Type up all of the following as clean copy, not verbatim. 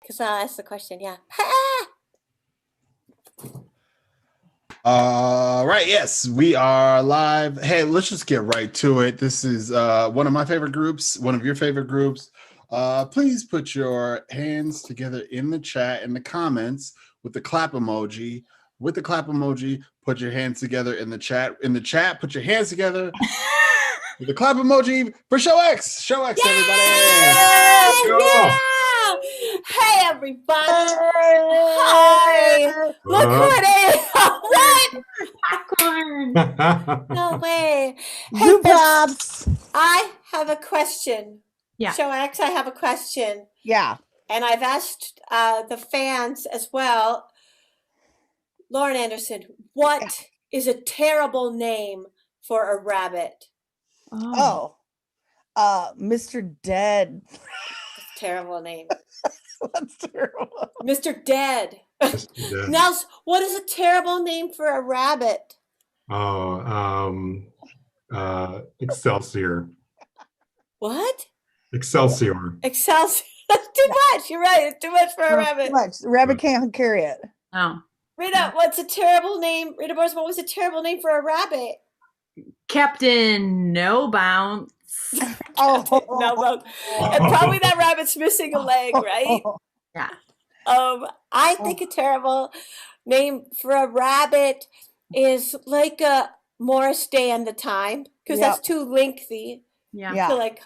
Because I'll ask the question. Yeah. Right. Yes, we are live. Hey, let's just get right to it. This is one of my favorite groups, one of your favorite groups. Please put your hands together in the chat, in the comments with the clap emoji. With the clap emoji, put your hands together in the chat. In the chat, put your hands together with the clap emoji for Show X. Show X, everybody. Yeah! Hey, everybody. Hi. Look who it is. What? Popcorn. No way. Hey, Zoo props. I have a question. Yeah. Show X, I have a question. Yeah. And I've asked the fans as well. Lauren Anderson, what is a terrible name for a rabbit? Oh. Mr. Dead. Terrible name. That's terrible. Mr. Dead. Nels, what is a terrible name for a rabbit? Excelsior. What? Excelsior. Excelsior. That's too much. You're right. It's too much for a rabbit. Too much. The rabbit can't carry it. Oh. Rita, what's a terrible name? Rita Boris, what was a terrible name for a rabbit? Captain No Bounce. Oh. No, well, and probably that rabbit's missing a leg, right? Yeah. I think a terrible name for a rabbit is like a Morris Day and the Time, because that's too lengthy. Yeah. Yeah. So like,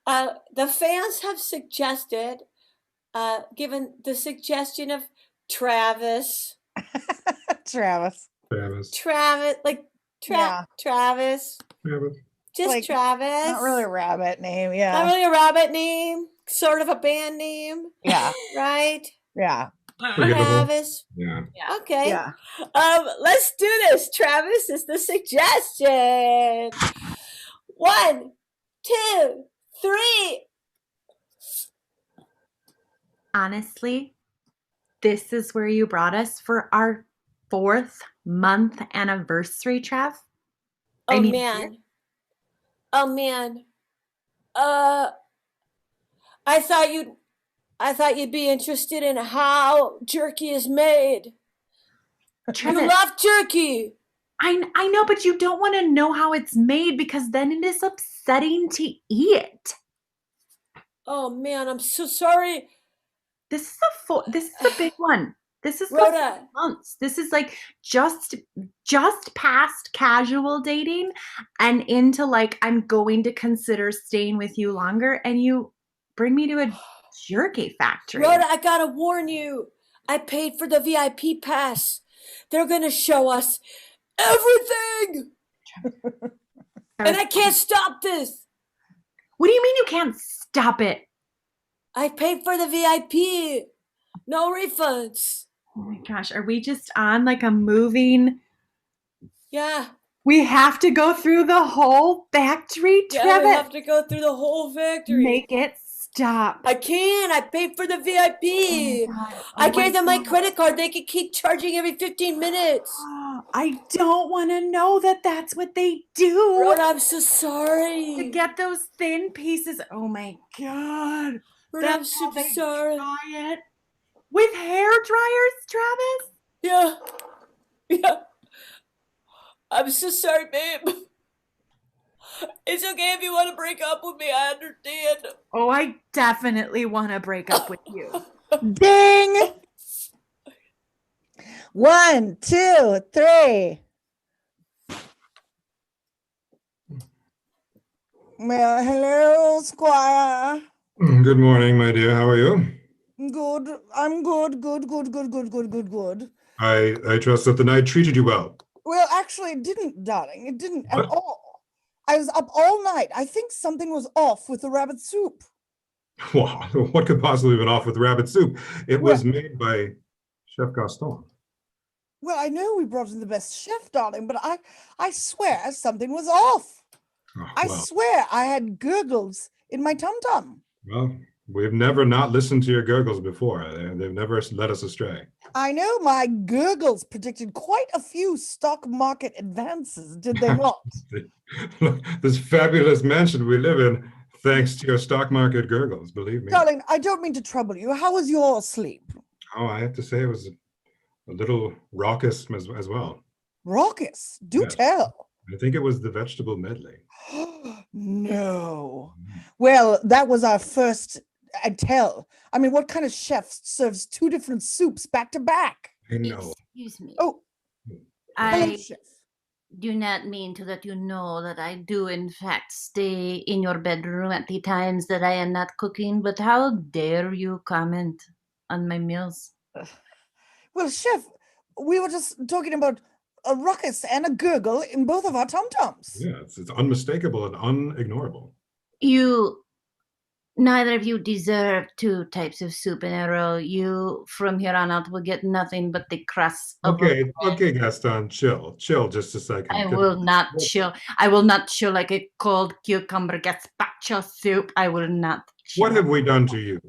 the fans have suggested, given the suggestion of Travis, Travis. like Yeah. Travis, just Like, Travis. Not really a rabbit name. Yeah. Not really a rabbit name, sort of a band name, Yeah. right? Yeah. Travis. Yeah. Okay. Yeah. Let's do this. Travis is the suggestion. 1, 2, 3. Honestly, this is where you brought us for our 4th month anniversary, Trev. Oh man. Oh man. I thought you'd be interested in how jerky is made. Trev, You love jerky. I know, but you don't want to know how it's made because then it is upsetting to eat. Oh man, I'm so sorry. This is a big one. This is Rhoda. the 4 months. This is like just past casual dating and into like I'm going to consider staying with you longer, and you bring me to a Jerky Factory. Rhoda, I gotta warn you. I paid for the VIP pass. They're gonna show us everything. And I can't stop this. What do you mean you can't stop it? I paid for the VIP. No refunds. Oh my gosh, are we just on like a moving? Yeah. We have to go through the whole factory, Yeah, Trevor. we have to go through the whole factory. Make it stop. I can't. I paid for the VIP. Oh my God. I gave them my credit card. They could keep charging every 15 minutes. I don't want to know that that's what they do. Rhoda, I'm so sorry. To get those thin pieces. Oh my God. Rhoda, I'm That's how so they sorry. dry it. With hair dryers, Travis? Yeah. Yeah. I'm so sorry, babe. It's okay if you want to break up with me. I understand. Oh, I definitely want to break up with you. Ding. 1, 2, 3. Well, hello, Squire. Good morning, my dear. How are you? Good. I'm good. Good. I trust that the night treated you well. Well, actually, it didn't, darling. It didn't at What? all. I was up all night. I think something was off with the rabbit soup. Wow, what could possibly have been off with rabbit soup? It was made by Chef Gaston. Well, I know we brought in the best chef, darling, but I swear something was off. Oh, I well, swear I had gurgles in my tum-tum. well, we've never not listened to your gurgles before. They've never led us astray. I know my gurgles predicted quite a few stock market advances, did they not? Look, this fabulous mansion we live in, Thanks to your stock market gurgles, believe me. Darling, I don't mean to trouble you. How was your sleep? Oh, I have to say it was a little raucous as well. Raucous. Do Yes. tell. I think it was the vegetable medley. No. Well, that was our first tell. I mean, what kind of chef serves 2 different soups back to back? I know. Excuse me. Oh, hello, I chef. do not mean to let you know that I do, in fact, stay in your bedroom at the times that I am not cooking, but how dare you comment on my meals? Well, chef, we were just talking about a ruckus and a gurgle in both of our tum-tums. Yeah, it's unmistakable and unignorable. Neither of you deserve 2 types of soup in a row. You, from here on out, will get nothing but the crust of Okay, Gaston, chill just a second. I will not chill. I will not chill like a cold cucumber gazpacho soup. I will not chill. What have we done to you?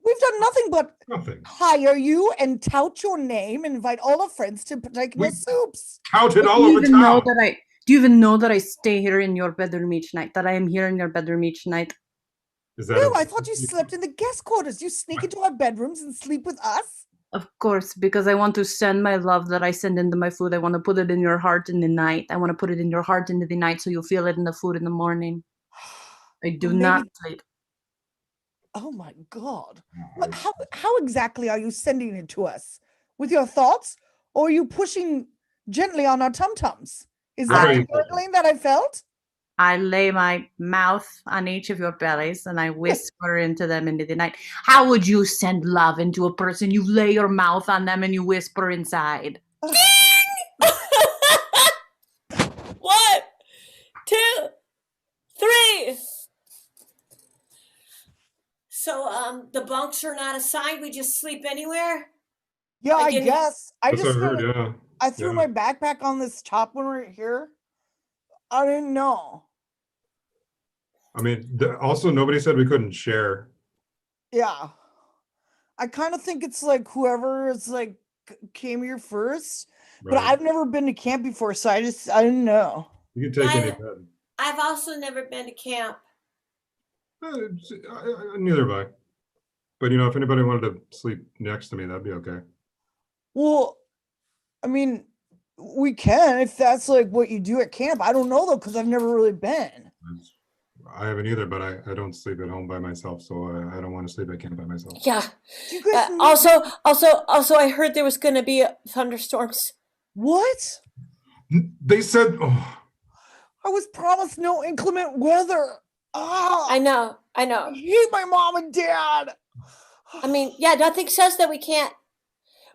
We've done nothing but Nothing. hire you and tout your name and invite all our friends to particular soups. Touted all Do you over even know town. do you even know that I stay here in your bedroom each night? That I am here in your bedroom each night? Is that No, I thought you slept in the guest quarters. You sneak into our bedrooms and sleep with us? Of course, because I want to send my love that I send into my food. I want to put it in your heart in the night. I want to put it in your heart into the night so you'll feel it in the food in the morning. I do Maybe- not sleep. Oh my God. But how exactly are you sending it to us? With your thoughts? Or are you pushing gently on our tum-tums? Is How that are the you- gurgling that I felt? I lay my mouth on each of your bellies and I whisper into them into the night. How would you send love into a person? You lay your mouth on them and you whisper inside. 1, 2, 3. So, the bunks are not assigned. We just sleep anywhere. Yeah, I didn't- guess. I That's just what I heard, kinda- yeah. I threw yeah. my backpack on this top one right here. I didn't know. I mean, also nobody said we couldn't share. Yeah. I kind of think it's like whoever is like came here first. But Right? I've never been to camp before, so I didn't know. You can take Yeah, any bed. I've also never been to camp. Neither have I. But you know, if anybody wanted to sleep next to me, that'd be okay. Well, I mean, we can if that's like what you do at camp. I don't know though, because I've never really been. I haven't either, but I don't sleep at home by myself, so I don't want to sleep at camp by myself. Yeah. Do you guys need- Also, I heard there was going to be thunderstorms. What? They said, oh, I was promised no inclement weather. Ah, I know. I hate my mom and dad. I mean, yeah, nothing says that we can't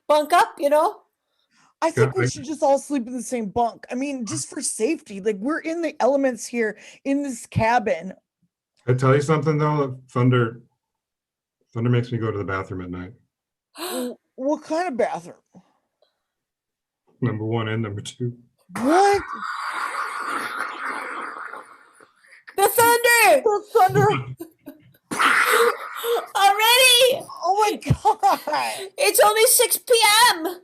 bunk up, you know? I think Yeah, we should just all sleep in the same bunk. I mean, just for safety. Like we're in the elements here in this cabin. I tell you something though, thunder makes me go to the bathroom at night. What kind of bathroom? Number 1 and number 2. What? The thunder! The thunder. Already! Oh my God. It's only 6 p.m.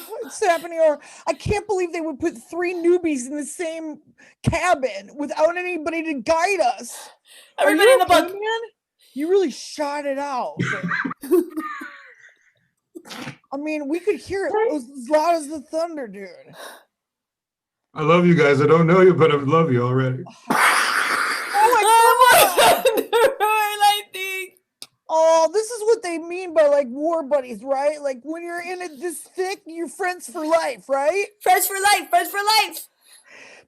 What's happening? Or I can't believe they would put 3 newbies in the same cabin without anybody to guide us. Are Everybody you in the okay, bunk. man? You really shot it out. I mean, we could hear it as loud as the thunder, dude. I love you guys. I don't know you, but I love you already. Oh my God. Lightning! Oh, this is what they mean by like war buddies, right? Like when you're in it this thick, you're friends for life, right? Friends for life, friends for life.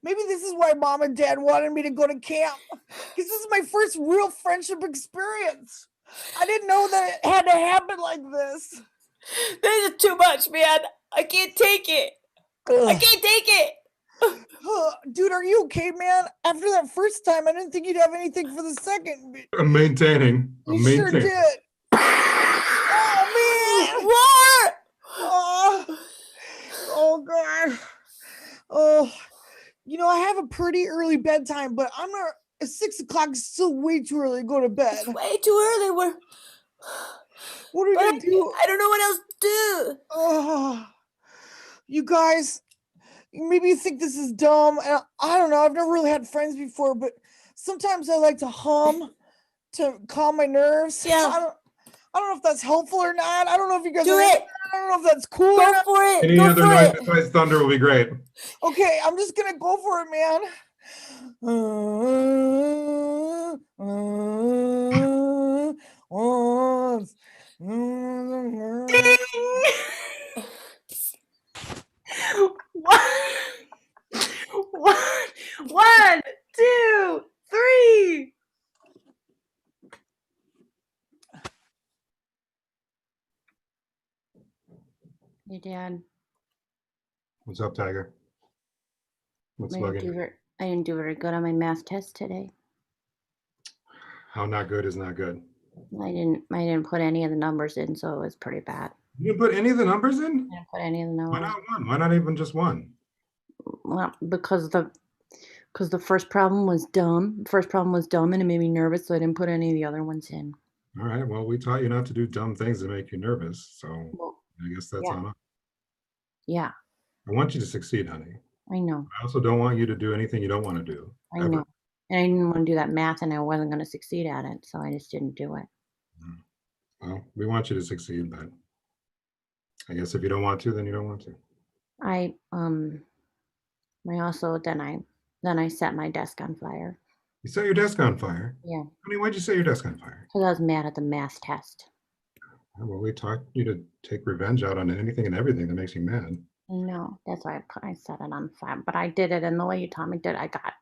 Maybe this is why mom and dad wanted me to go to camp. Because this is my first real friendship experience. I didn't know that it had to happen like this. This is too much, man. I can't take it. I Ugh. can't take it. Dude, are you okay, man? After that first time, I didn't think you'd have anything for the second. I'm maintaining. You sure did. Oh, man. War! Oh, God. Oh, you know, I have a pretty early bedtime, but I'm not. 6 o'clock is still way too early to go to bed. It's way too early. What are we But gonna do? I don't know what else to do. Oh, you guys, maybe you think this is dumb. And I don't know. I've never really had friends before, but Sometimes I like to hum to calm my nerves. Yeah. I don't know if that's helpful or not. I don't know if you guys Do are it. I don't know if that's cool or Go not. for it. Any Go other for noise it. besides thunder will be great. Okay, I'm just gonna go for it, man. One, one, one, two, three. Hey, Dad. What's up, Tiger? What's I bugging? didn't do very good on my math test today. How not good is not good. I didn't put any of the numbers in, so it was pretty bad. You didn't put any of the numbers in? I didn't put any of the Why numbers. not one? Why not even just one? Well, because the first problem was dumb. The first problem was dumb and it made me nervous, so I didn't put any of the other ones in. All right. Well, we taught you not to do dumb things that make you nervous. So Well, I guess that's yeah. on us. Yeah, I want you to succeed, honey. I know. I also don't want you to do anything you don't want to do. I ever. know. And I didn't want to do that math and I wasn't going to succeed at it, so I just didn't do it. Well, we want you to succeed, but I guess if you don't want to, then you don't want to. I also then I set my desk on fire. You set your desk on fire. Yeah, Honey, why'd you set your desk on fire? because I was mad at the math test. Well, we taught you to take revenge out on anything and everything that makes you mad. No, that's why I set it on fire. But I did it, and the way you taught me did, I got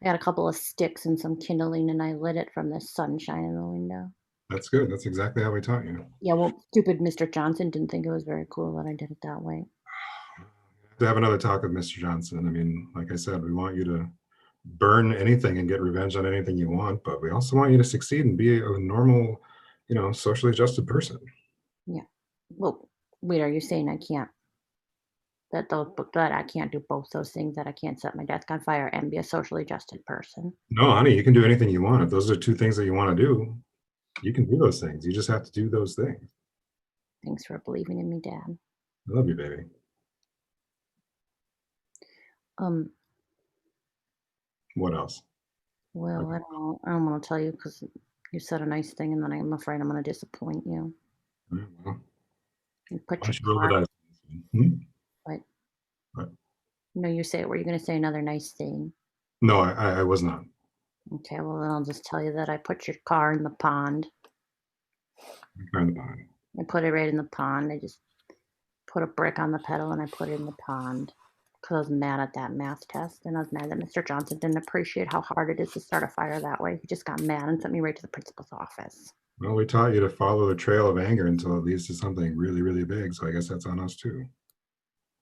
a couple of sticks and some kindling, and I lit it from the sunshine in the window. That's good. That's exactly how we taught you. Yeah, well, stupid Mr. Johnson didn't think it was very cool that I did it that way. To have another talk with Mr. Johnson. I mean, like I said, we want you to burn anything and get revenge on anything you want, but we also want you to succeed and be a normal, socially adjusted person. Yeah. Well, wait, are you saying I can't? That I can't do both those things? That I can't set my desk on fire and be a socially adjusted person? No, honey, you can do anything you want. If those are two things that you want to do, you can do those things. You just have to do those things. Thanks for believing in me, Dad. I love you, baby. What else? Well, I don't want to tell you because you said a nice thing, and then I'm afraid I'm going to disappoint you. All right, well, You put why your don't you roll the car. dice? Hmm? What? No, you say it. Were you going to say another nice thing? No, I was not. Okay, well then I'll just tell you that I put your car in the pond. Car in the pond. I put it right in the pond. I just put a brick on the pedal and I put it in the pond because I was mad at that math test, and I was mad that Mr. Johnson didn't appreciate how hard it is to start a fire that way. He just got mad and sent me right to the principal's office. Well, we taught you to follow the trail of anger until it leads to something really, really big. So I guess that's on us too.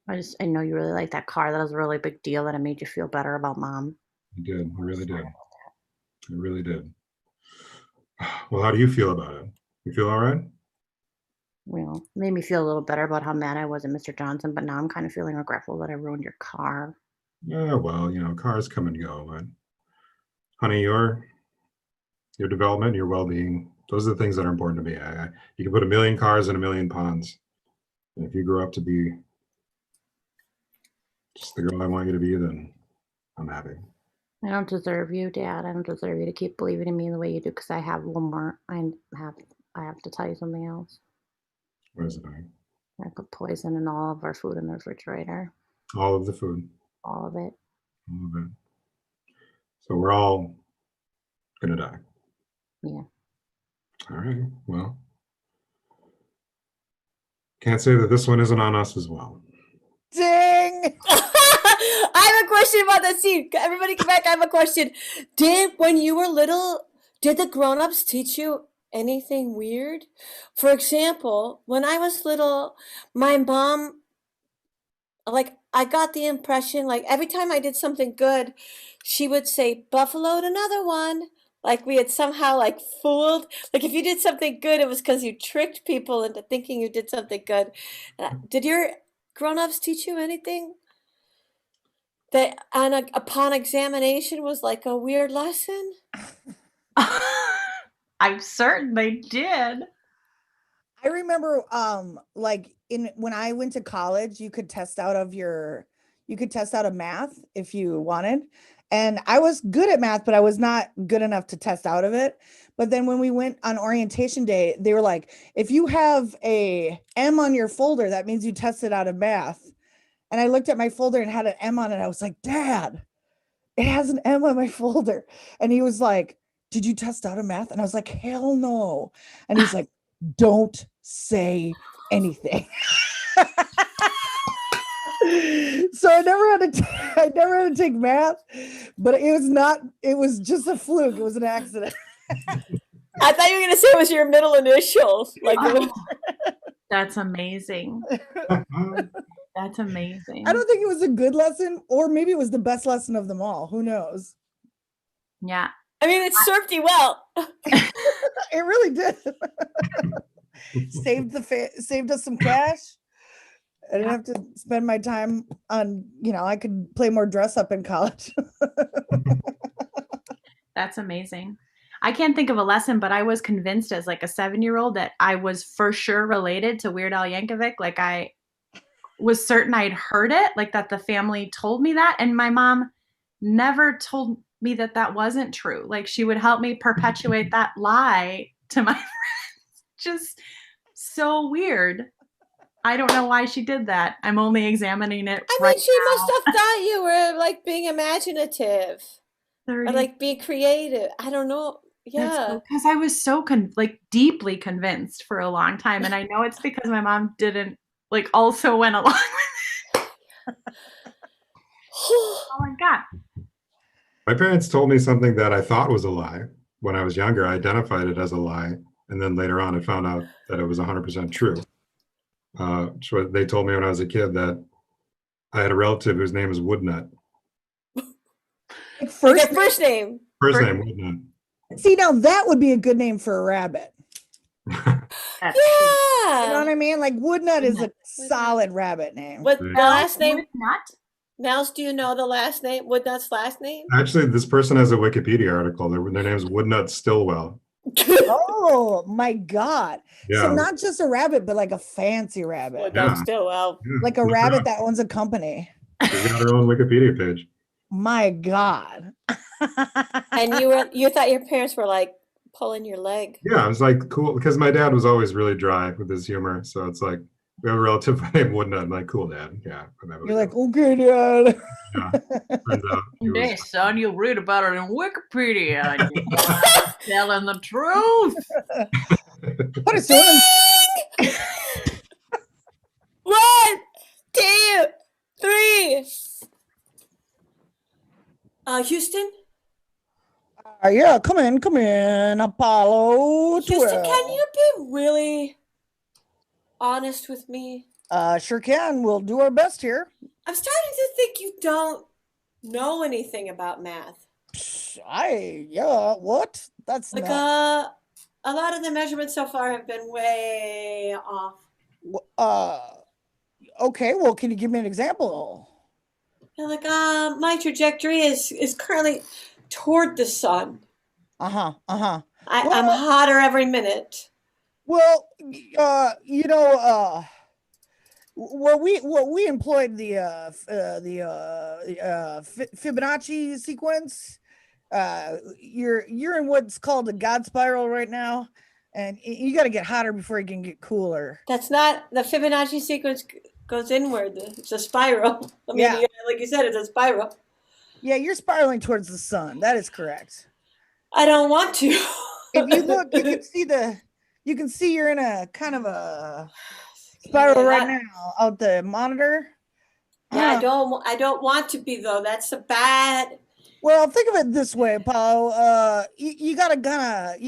I know you really like that car. That was a really big deal that it made you feel better about Mom. You did. You really did. You really did. Well, how do you feel about it? You feel all right? Well, it made me feel a little better about how mad I was at Mr. Johnson, but now I'm kind of feeling regretful that I ruined your car. Yeah, well, cars come and go, but honey, your development, your well-being, those are the things that are important to me. You can put a million cars in a million ponds. And if you grow up to be just the girl I want you to be, then I'm happy. I don't deserve you, Dad. I don't deserve you to keep believing in me the way you do, because I have one more. I have to tell you something else. What is it, honey? I put poison in all of our food in the refrigerator. All of the food. All of it. All of it. So we're all gonna die. Yeah. All right. Well, can't say that this one isn't on us as well. Ding! I have a question about that scene. Everybody come back. I have a question. When you were little, did the grown-ups teach you anything weird? For example, when I was little, my mom, I got the impression, every time I did something good, she would say, buffaloed another one. Like we had somehow fooled. Like if you did something good, it was because you tricked people into thinking you did something good. Did your grown-ups teach you anything that upon examination was like a weird lesson? I certainly did. I remember when I went to college, you could test out of math if you wanted. And I was good at math, but I was not good enough to test out of it. But then when we went on orientation day, they were like, if you have a M on your folder, that means you tested out of math. And I looked at my folder and had an M on it. I was like, Dad, it has an M on my folder. And he was like, did you test out of math? And I was like, hell no. And he's like, don't say anything. So I never had to take math, but it was just a fluke. It was an accident. I thought you were gonna say it was your middle initials. Like That's amazing. That's amazing. I don't think it was a good lesson, or maybe it was the best lesson of them all. Who knows? Yeah. I mean, it served you well. It really did. Saved us some cash. I didn't have to spend my time on, I could play more dress up in college. That's amazing. I can't think of a lesson, but I was convinced as like a 7-year-old that I was for sure related to Weird Al Yankovic. Like I was certain I'd heard it, like that the family told me that. And my mom never told me that that wasn't true. Like she would help me perpetuate that lie to my friends. Just so weird. I don't know why she did that. I'm only examining it. I mean, she must have thought you were like being imaginative or like being creative. I don't know. Yeah. Because I was so deeply convinced for a long time. And I know it's because my mom didn't also went along with it. Oh my God. My parents told me something that I thought was a lie. When I was younger, I identified it as a lie. And then later on, I found out that it was 100% true. So they told me when I was a kid that I had a relative whose name is Woodnut. First name. First name, Woodnut. See, now that would be a good name for a rabbit. Yeah. You know what I mean? Like Woodnut is a solid rabbit name. What the last name? Woodnut? Nels, do you know the last name? Woodnut's last name? Actually, this person has a Wikipedia article. Their name is Woodnut Stillwell. Oh my God. Yeah. So not just a rabbit, but like a fancy rabbit. Woodnut Stillwell. Like a rabbit that owns a company. She's got her own Wikipedia page. My God. And you thought your parents were like pulling your leg. Yeah, I was like, cool, because my dad was always really dry with his humor. So it's like, we have a relative named Woodnut. I'm like, cool, Dad. Yeah. You're like, okay, Dad. Yeah. Turns out Hey, son, you'll read about it in Wikipedia. Telling the truth. What is doing? 1, 2, 3. Houston? Yeah, come in, Apollo 12. Houston, can you be really honest with me? Sure can. We'll do our best here. I'm starting to think you don't know anything about math. What? That's like not... a lot of the measurements so far have been way off. Okay, well, can you give me an example? Yeah, like my trajectory is currently toward the sun. I'm hotter every minute. Well, we employed the Fibonacci sequence. You're in what's called a God spiral right now, and you got to get hotter before you can get cooler. That's not the Fibonacci sequence goes inward. It's a spiral. I mean, like you said, it's a spiral. Yeah, you're spiraling towards the sun. That is correct. I don't want to. If you look, you can see you're in a kind of a spiral right now out the monitor. Yeah, I don't want to be though. That's a bad. Well, think of it this way, Paulo. You gotta kind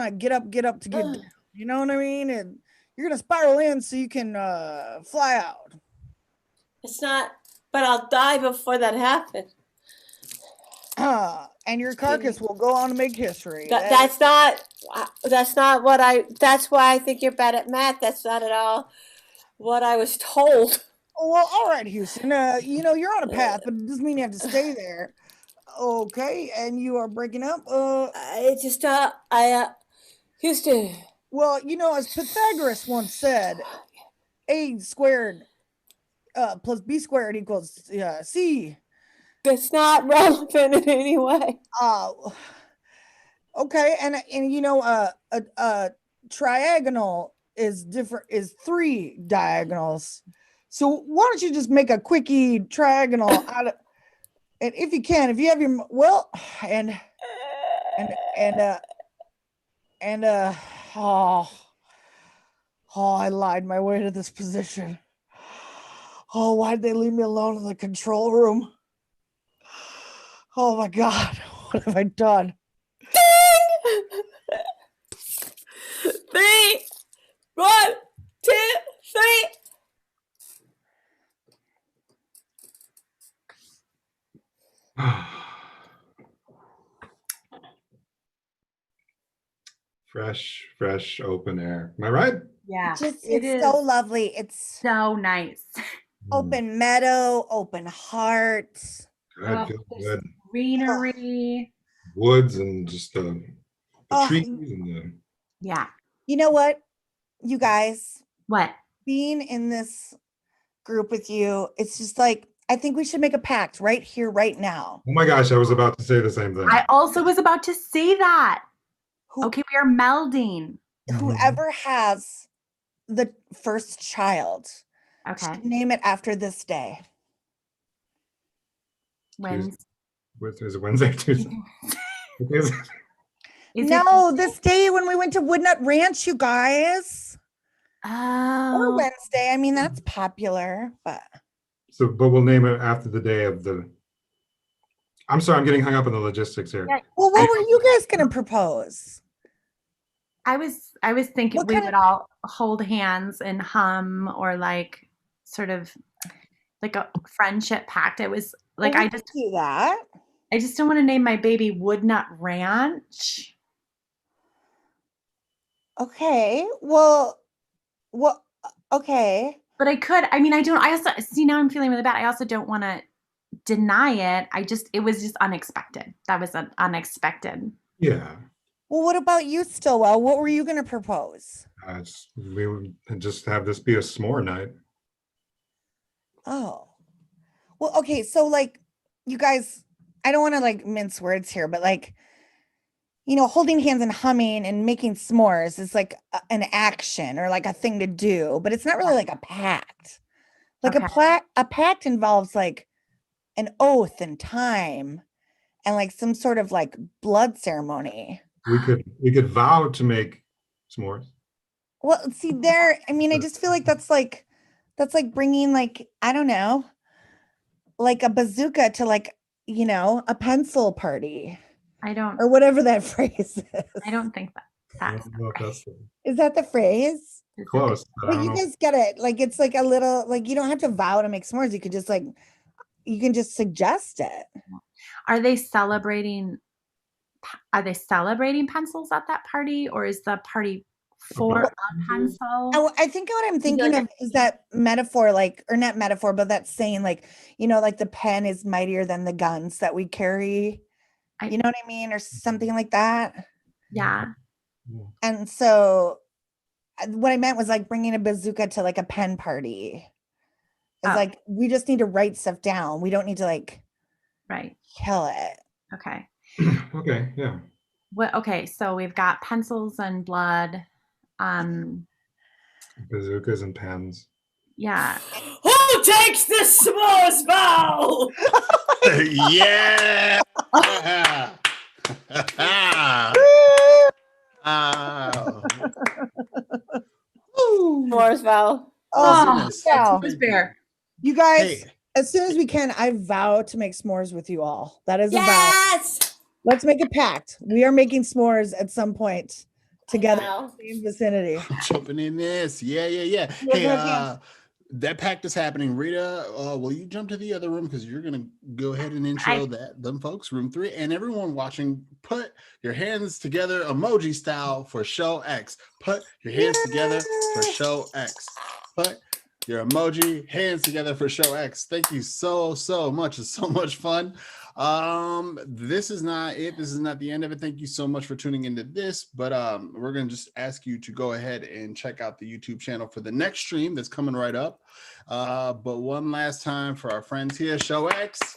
of get up to get down. You know what I mean? And you're gonna spiral in so you can fly out. It's not, but I'll die before that happens. And your carcass will go on to make history. That's not what that's why I think you're bad at math. That's not at all what I was told. Well, all right, Houston. You're on a path, but it doesn't mean you have to stay there. Okay, and you are breaking up. Houston. Well, as Pythagoras once said, a squared plus b squared equals c. It's not relevant in any way. Okay, and you know, a triagonal is different, is 3 diagonals. So why don't you just make a quickie triagonal out of, and if you can, if you have your, well, and oh, I lied my way to this position. Oh, why'd they leave me alone in the control room? Oh my God, what have I done? 3, 1, 2, 3. Fresh open air. Am I right? Yeah. Just, it it's is so lovely. It's so nice. open meadow, open heart. Good, Oh, feels there's good. greenery. Woods and just the Oh, trees and the. Yeah. you know what, you guys, What? being in this group with you, it's just like, I think we should make a pact right here, right now. Oh my gosh, I was about to say the same thing. I also was about to say that. Who, Okay, we are melding. whoever has the first child Okay. should name it after this day. When's Is it Wednesday, Tuesday? is No, it this day when we went to Woodnut Ranch, you guys. Or Oh, Wednesday. I mean, that's popular, but So, but we'll name it after the day of the. I'm sorry, I'm getting hung up on the logistics here. Yeah. well, what were you guys gonna propose? I was thinking What we kind would of- all hold hands and hum, or like sort of like a friendship pact. It was like Well, we I could just do that. don't want to name my baby Woodnut Ranch. Okay. Well, okay. But I could. I mean, I don't. I also see now. I'm feeling really bad. I also don't want to deny it. It was just unexpected. That was an unexpected. Yeah. Well, what about you, Stillwell? What were you gonna propose? We would just have this be a s'more night. Oh. Well, okay, so like you guys, I don't want to like mince words here, but like, you know, holding hands and humming and making s'mores is like an action or like a thing to do, but it's not really like a pact. Like Okay. a pact involves like an oath and time and like some sort of like blood ceremony. We could vow to make s'mores. Well, see there, I mean, I just feel like that's like bringing like, I don't know, like a bazooka to like, you know, a pencil party I don't. or whatever that phrase is. I don't think that. I That's don't know if that's Is that the phrase? close. But I Well, don't you know. guys get it. Like it's like a little, like you don't have to vow to make s'mores. You could just like, you can just suggest it. Are they celebrating? Are they celebrating pencils at that party, or is the party for a pencil? I think what I'm thinking of is that metaphor, like, or not metaphor, but that saying, like, you know, like the pen is mightier than the guns that we carry. You know what I mean? Or something like that. Yeah. And so what I meant was like bringing a bazooka to like a pen party. It's Oh. like, we just need to write stuff down. We don't need to like Right. kill it. Okay. Okay, yeah. Okay, so we've got pencils and blood. Bazookas and pens. Yeah. Who takes the s'mores vow? Yeah. S'mores vow. Oh, goodness. yeah. Who's bear? You guys, Hey. as soon as we can, I vow to make s'mores with you all. That is a vow. Yes. Let's make a pact. We are making s'mores at some point together in Wow. the same vicinity. I'm jumping in this. Yeah. Yeah, Hey, yeah. that pact is happening. Rita, will you jump to the other room because you're gonna go ahead and intro them folks, room 3, and everyone watching. Put your hands together, emoji style, for show X. Put your hands together for show X. Put your emoji hands together for show X. Thank you so much. It's so much fun. This is not it. This is not the end of it. Thank you so much for tuning into this, but we're gonna just ask you to go ahead and check out the YouTube channel for the next stream that's coming right up. But one last time for our friends here, show X,